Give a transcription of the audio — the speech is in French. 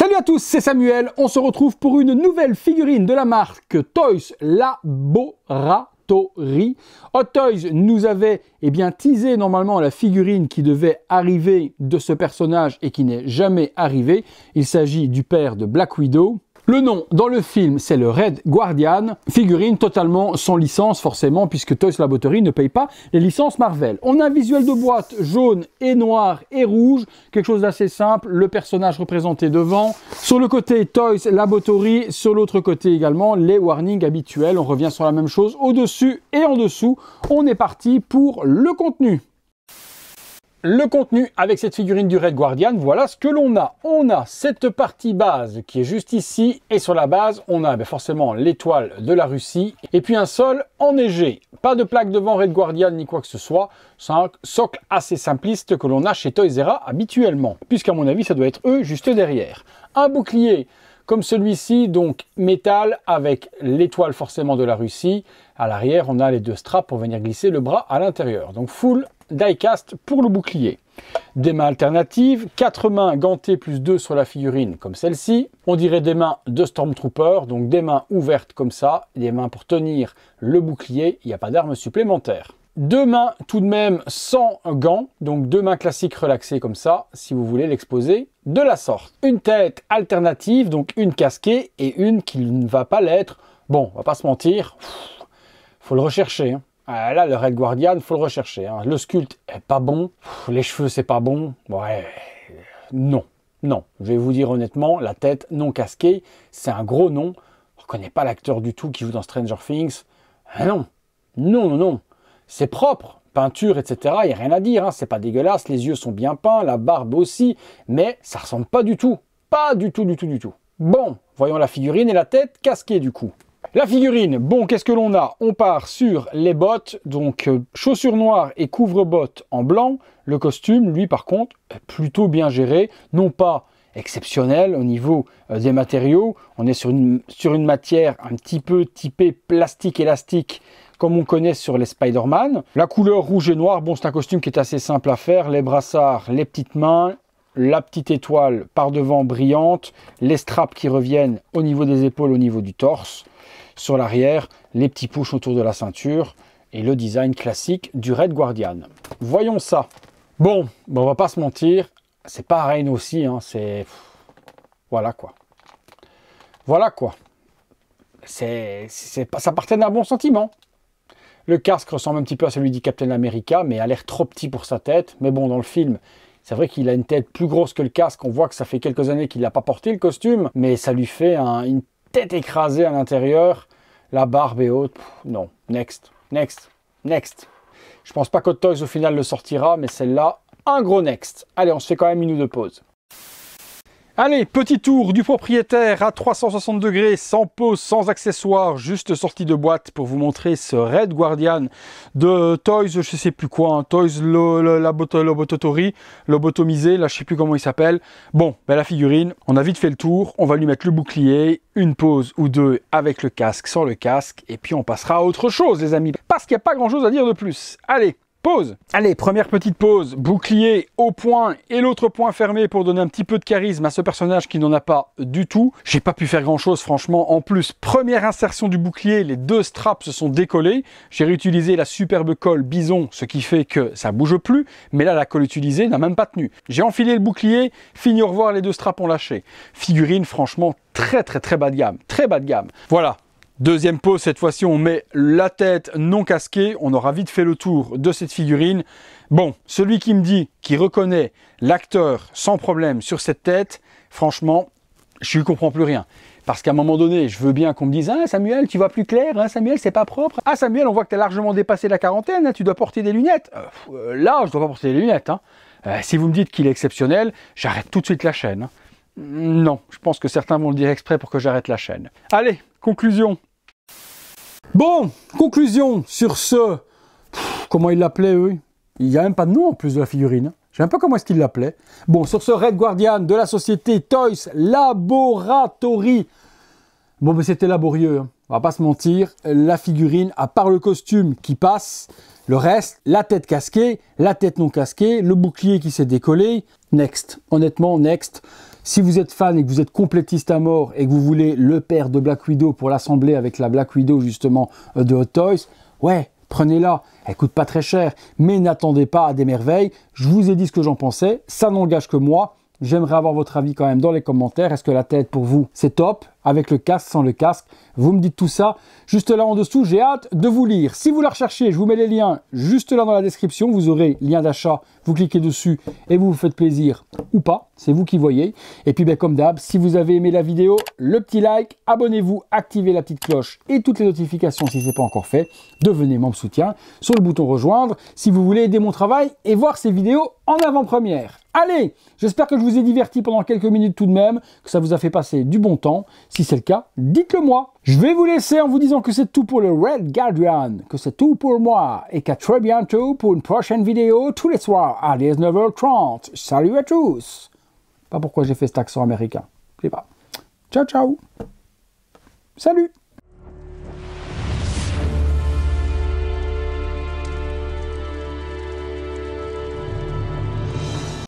Salut à tous, c'est Samuel. On se retrouve pour une nouvelle figurine de la marque Toys Laboratory. Hot Toys nous avait teasé normalement la figurine qui devait arriver de ce personnage et qui n'est jamais arrivée. Il s'agit du père de Black Widow. Le nom dans le film, c'est le Red Guardian, figurine totalement sans licence forcément, puisque Toys Laboratory ne paye pas les licences Marvel. On a un visuel de boîte jaune et noir et rouge, quelque chose d'assez simple, le personnage représenté devant. Sur le côté Toys Laboratory, sur l'autre côté également les warnings habituels, on revient sur la même chose au-dessus et en dessous. On est parti pour le contenu. Le contenu avec cette figurine du Red Guardian, voilà ce que l'on a. On a cette partie base qui est juste ici et sur la base, on a forcément l'étoile de la Russie et puis un sol enneigé. Pas de plaque devant Red Guardian ni quoi que ce soit. C'est un socle assez simpliste que l'on a chez Toys R Us habituellement, puisqu'à mon avis, ça doit être eux juste derrière. Un bouclier comme celui-ci, donc métal avec l'étoile forcément de la Russie. À l'arrière, on a les deux straps pour venir glisser le bras à l'intérieur. Donc full die-cast pour le bouclier. Des mains alternatives, 4 mains gantées plus 2 sur la figurine comme celle-ci. On dirait des mains de Stormtrooper, donc des mains ouvertes comme ça, des mains pour tenir le bouclier, il n'y a pas d'armes supplémentaires. Deux mains tout de même sans gants, donc deux mains classiques relaxées comme ça, si vous voulez l'exposer de la sorte. Une tête alternative, donc une casquée et une qui ne va pas l'être. Bon, on va pas se mentir, faut le rechercher, hein. Ah, là, le Red Guardian, faut le rechercher, hein. Le sculpte est pas bon, les cheveux c'est pas bon, ouais, non. Je vais vous dire honnêtement, la tête non casquée, c'est un gros non. On ne reconnaît pas l'acteur du tout qui joue dans Stranger Things. Ah non. C'est propre, peinture, etc. Il n'y a rien à dire, hein. C'est pas dégueulasse, les yeux sont bien peints, la barbe aussi, mais ça ressemble pas du tout. Pas du tout. Bon, voyons la figurine et la tête casquée du coup. La figurine, bon, qu'est-ce que l'on a? On part sur les bottes, donc chaussures noires et couvre-bottes en blanc. Le costume, lui, par contre, est plutôt bien géré, non pas exceptionnel au niveau des matériaux. On est sur une matière un petit peu typée plastique élastique, comme on connaît sur les Spider-Man. La couleur rouge et noir, bon, c'est un costume qui est assez simple à faire. Les brassards, les petites mains, la petite étoile par devant brillante, les straps qui reviennent au niveau des épaules, au niveau du torse. Sur l'arrière, les petits pushs autour de la ceinture et le design classique du Red Guardian. Voyons ça. Bon, on va pas se mentir, c'est pas Rain aussi, hein, c'est... Voilà quoi. Ça partait d'un bon sentiment. Le casque ressemble un petit peu à celui du Captain America, mais a l'air trop petit pour sa tête. Mais bon, dans le film, c'est vrai qu'il a une tête plus grosse que le casque. On voit que ça fait quelques années qu'il n'a pas porté le costume, mais ça lui fait une tête écrasée à l'intérieur. La barbe et autres. Non, next. Je pense pas qu'Hot Toys au final le sortira, mais celle-là, un gros next. Allez, on se fait quand même une ou deux pauses. Allez, petit tour du propriétaire à 360 degrés, sans pause, sans accessoires, juste sortie de boîte pour vous montrer ce Red Guardian de Toys, je sais plus quoi, hein, Toys lobotomisé, là je sais plus comment il s'appelle. Bon, la figurine, on a vite fait le tour, on va lui mettre le bouclier, une pause ou deux avec le casque, sans le casque, et puis on passera à autre chose les amis, parce qu'il n'y a pas grand chose à dire de plus. Allez, pause. Allez, première petite pause, bouclier au point et l'autre point fermé pour donner un petit peu de charisme à ce personnage qui n'en a pas du tout. J'ai pas pu faire grand chose franchement. En plus, première insertion du bouclier, les deux straps se sont décollés. J'ai réutilisé la superbe colle bison, ce qui fait que ça bouge plus. Mais là, la colle utilisée n'a même pas tenu. J'ai enfilé le bouclier, fini au revoir, les deux straps ont lâché. Figurine franchement très bas de gamme. Très bas de gamme. Voilà. Deuxième pause, cette fois-ci on met la tête non casquée, on aura vite fait le tour de cette figurine. Bon, celui qui me dit, qui reconnaît l'acteur sans problème sur cette tête, franchement, je ne comprends plus rien. Parce qu'à un moment donné, je veux bien qu'on me dise « Ah Samuel, tu vois plus clair, hein, Samuel, c'est pas propre. Ah Samuel, on voit que tu as largement dépassé la quarantaine, hein, tu dois porter des lunettes. » Là, je dois pas porter des lunettes. Hein. Si vous me dites qu'il est exceptionnel, j'arrête tout de suite la chaîne. Hein. Non, je pense que certains vont le dire exprès pour que j'arrête la chaîne. Allez, conclusion. Bon, conclusion sur ce... comment ils l'appelaient eux? Il n'y a même pas de nom en plus de la figurine. Je ne sais même pas comment est-ce qu'ils l'appelaient. Bon, sur ce Red Guardian de la société Toys Laboratory. Bon, mais c'était laborieux, hein. On va pas se mentir. La figurine, à part le costume qui passe, le reste, la tête casquée, la tête non casquée, le bouclier qui s'est décollé. Next. Honnêtement, next. Si vous êtes fan et que vous êtes complétiste à mort et que vous voulez le père de Black Widow pour l'assembler avec la Black Widow justement de Hot Toys, ouais, prenez-la. Elle coûte pas très cher, mais n'attendez pas à des merveilles. Je vous ai dit ce que j'en pensais, ça n'engage que moi. J'aimerais avoir votre avis quand même dans les commentaires. Est-ce que la tête pour vous c'est top, avec le casque, sans le casque? Vous me dites tout ça. Juste là en dessous, j'ai hâte de vous lire. Si vous la recherchez, je vous mets les liens juste là dans la description. Vous aurez lien d'achat, vous cliquez dessus et vous vous faites plaisir ou pas. C'est vous qui voyez. Et puis ben, comme d'hab, si vous avez aimé la vidéo, le petit like, abonnez-vous, activez la petite cloche et toutes les notifications si ce n'est pas encore fait. Devenez membre soutien sur le bouton rejoindre si vous voulez aider mon travail et voir ces vidéos en avant-première. Allez, j'espère que je vous ai diverti pendant quelques minutes tout de même, que ça vous a fait passer du bon temps. Si c'est le cas, dites-le moi. Je vais vous laisser en vous disant que c'est tout pour le Red Guardian, que c'est tout pour moi et qu'à très bientôt pour une prochaine vidéo tous les soirs à 19h30. Salut à tous. Pas pourquoi j'ai fait cet accent américain. Je sais pas. Ciao, ciao. Salut.